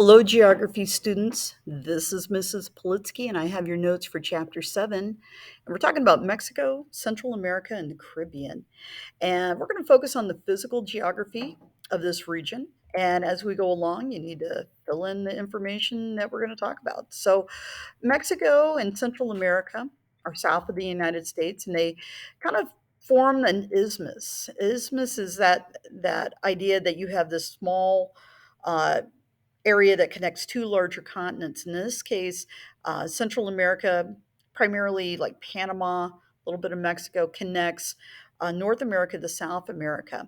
Hello, geography students. This is Mrs. Politsky, and I have your notes for Chapter 7. And we're talking about Mexico, Central America, and the Caribbean. And we're going to focus on the physical geography of this region. And as we go along, you need to fill in the information that we're going to talk about. So, Mexico and Central America are south of the United States, and they kind of form an isthmus. Isthmus is that idea that you have this small uh, area that connects two larger continents. In this case, Central America, primarily like Panama, a little bit of Mexico, connects North America to South America.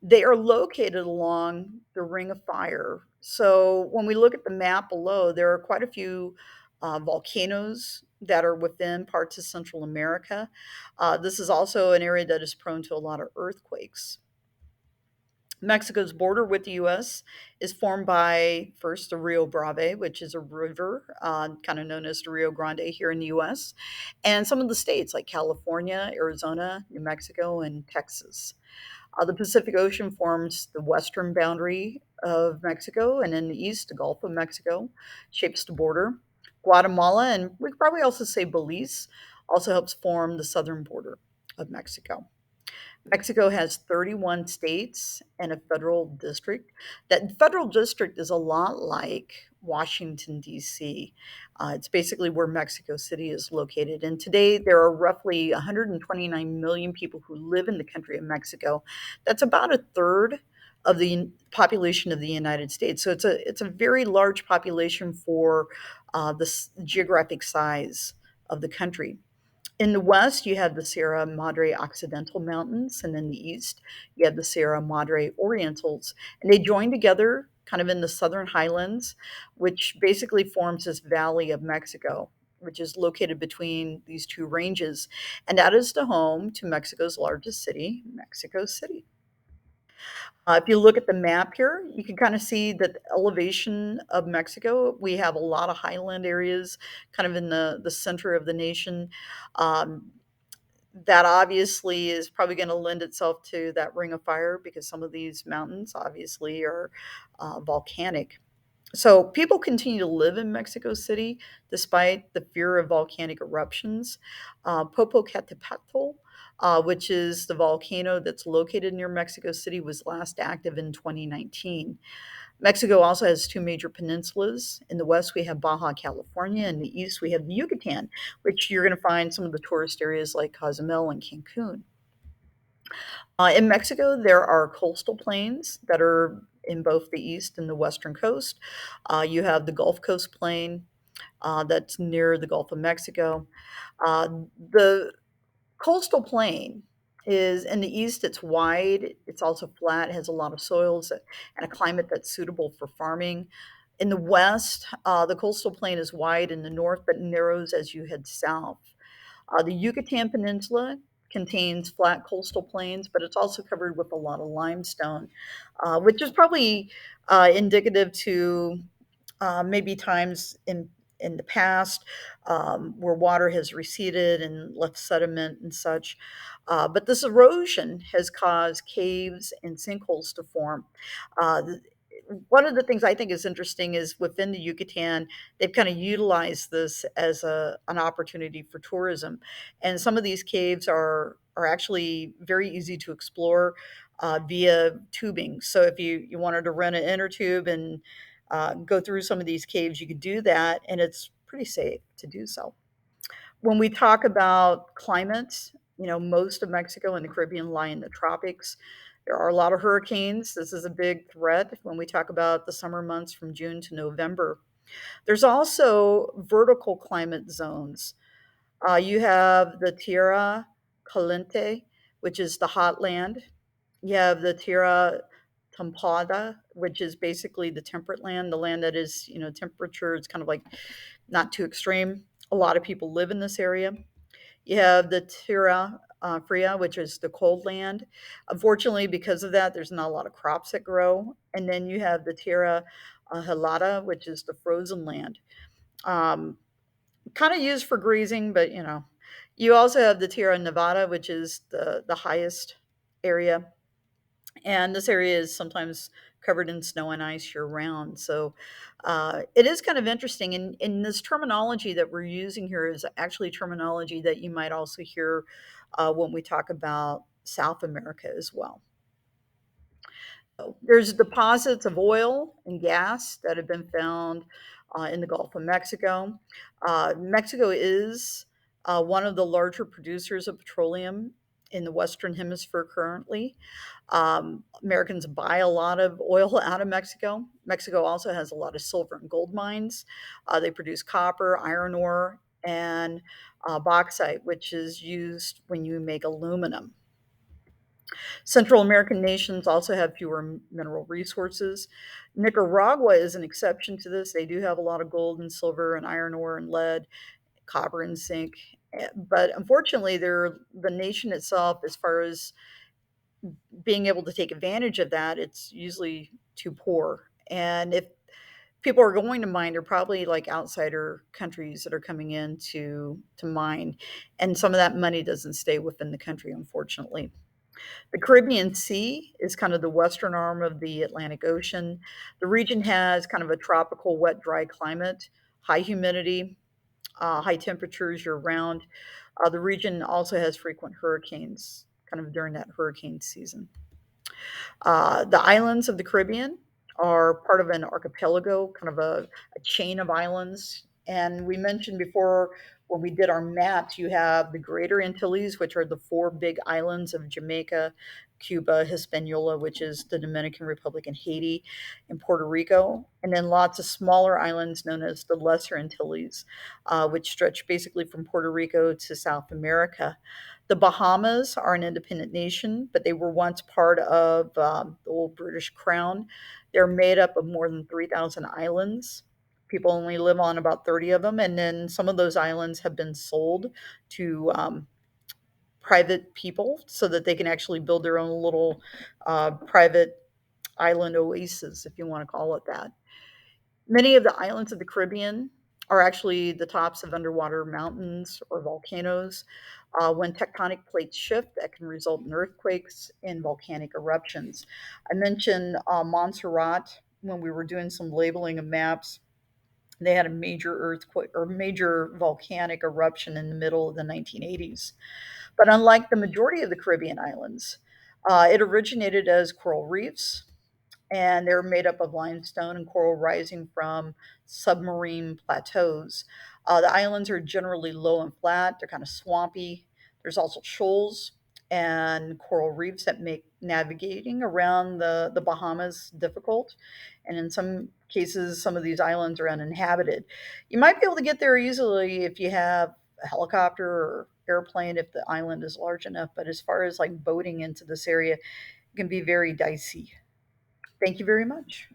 They are located along the Ring of Fire. So when we look at the map below, there are quite a few volcanoes that are within parts of Central America. This is also an area that is prone to a lot of earthquakes. Mexico's border with the U.S. is formed by first the Rio Bravo, which is a river, kind of known as the Rio Grande here in the U.S., and some of the states like California, Arizona, New Mexico, and Texas. The Pacific Ocean forms the western boundary of Mexico, and in the east, the Gulf of Mexico shapes the border. Guatemala, and we could probably also say Belize, also helps form the southern border of Mexico. Mexico has 31 states and a federal district. That federal district is a lot like Washington, D.C. It's basically where Mexico City is located. And today there are roughly 129 million people who live in the country of Mexico. That's about a third of the population of the United States. So it's a very large population for the geographic size of the country. In the west, you have the Sierra Madre Occidental Mountains, and in the east, you have the Sierra Madre Orientals. And they join together kind of in the southern highlands, which basically forms this valley of Mexico, which is located between these two ranges. And that is the home to Mexico's largest city, Mexico City. If you look at the map here, you can kind of see that the elevation of Mexico, we have a lot of highland areas kind of in the center of the nation. Um, that obviously is probably going to lend itself to that ring of fire because some of these mountains obviously are volcanic. So people continue to live in Mexico City despite the fear of volcanic eruptions. Popocatépetl, which is the volcano that's located near Mexico City, was last active in 2019. Mexico also has two major peninsulas. In the west, we have Baja California. In the east, we have the Yucatan, which you're going to find some of the tourist areas like Cozumel and Cancun. In Mexico, there are coastal plains that are in both the east and the western coast. You have the Gulf Coast Plain that's near the Gulf of Mexico. Uh, the coastal plain is in the east, it's wide, it's also flat, has a lot of soils and a climate that's suitable for farming. In the west, the coastal plain is wide in the north but narrows as you head south. The Yucatan Peninsula contains flat coastal plains, but it's also covered with a lot of limestone, which is probably indicative to maybe times in the past where water has receded and left sediment and such. But this erosion has caused caves and sinkholes to form. Uh, One of the things I think is interesting is within the Yucatan, they've kind of utilized this as an opportunity for tourism, and some of these caves are actually very easy to explore via tubing. So if you wanted to rent an inner tube and go through some of these caves, you could do that, and it's pretty safe to do so. When we talk about climate, most of Mexico and the Caribbean lie in the tropics. There are a lot of hurricanes. This is a big threat when we talk about the summer months from June to November. There's also vertical climate zones. You have the Tierra Caliente, which is the hot land. You have the Tierra Templada, which is basically the temperate land, the land that is, temperature, it's kind of like not too extreme. A lot of people live in this area. You have the Tierra Fria, which is the cold land. Unfortunately, because of that, there's not a lot of crops that grow. And then you have the Tierra Helada, which is the frozen land. Um, Kind of used for grazing, but you also have the Tierra Nevada, which is the highest area, and this area is sometimes covered in snow and ice year round. So it is kind of interesting. And this terminology that we're using here is actually terminology that you might also hear when we talk about South America as well. There's deposits of oil and gas that have been found in the Gulf of Mexico. Mexico is one of the larger producers of petroleum in the Western Hemisphere currently. Americans buy a lot of oil out of Mexico. Mexico also has a lot of silver and gold mines. They produce copper, iron ore, and bauxite, which is used when you make aluminum. Central American nations also have fewer mineral resources. Nicaragua is an exception to this. They do have a lot of gold and silver and iron ore and lead, copper and zinc. But unfortunately, they're the nation itself, as far as being able to take advantage of that, it's usually too poor. And if people are going to mine, they're probably like outsider countries that are coming in to mine. And some of that money doesn't stay within the country, unfortunately. The Caribbean Sea is kind of the western arm of the Atlantic Ocean. The region has kind of a tropical, wet, dry climate, high humidity, high temperatures year round. The region also has frequent hurricanes, kind of during that hurricane season. The islands of the Caribbean are part of an archipelago, kind of a chain of islands. And we mentioned before when we did our maps, you have the Greater Antilles, which are the four big islands of Jamaica, Cuba, Hispaniola, which is the Dominican Republic, and Haiti, and Puerto Rico. And then lots of smaller islands known as the Lesser Antilles, which stretch basically from Puerto Rico to South America. The Bahamas are an independent nation, but they were once part of the old British Crown. They're made up of more than 3,000 islands. People only live on about 30 of them, and then some of those islands have been sold to private people so that they can actually build their own little private island oasis, if you want to call it that. Many of the islands of the Caribbean are actually the tops of underwater mountains or volcanoes. When tectonic plates shift, that can result in earthquakes and volcanic eruptions. I mentioned Montserrat when we were doing some labeling of maps. They had a major earthquake or major volcanic eruption in the middle of the 1980s. But unlike the majority of the Caribbean islands, it originated as coral reefs, and they're made up of limestone and coral rising from submarine plateaus. The islands are generally low and flat, they're kind of swampy. There's also shoals and coral reefs that make navigating around the Bahamas difficult. And in some cases, some of these islands are uninhabited. You might be able to get there easily if you have a helicopter or airplane if the island is large enough. But as far as like boating into this area, it can be very dicey. Thank you very much.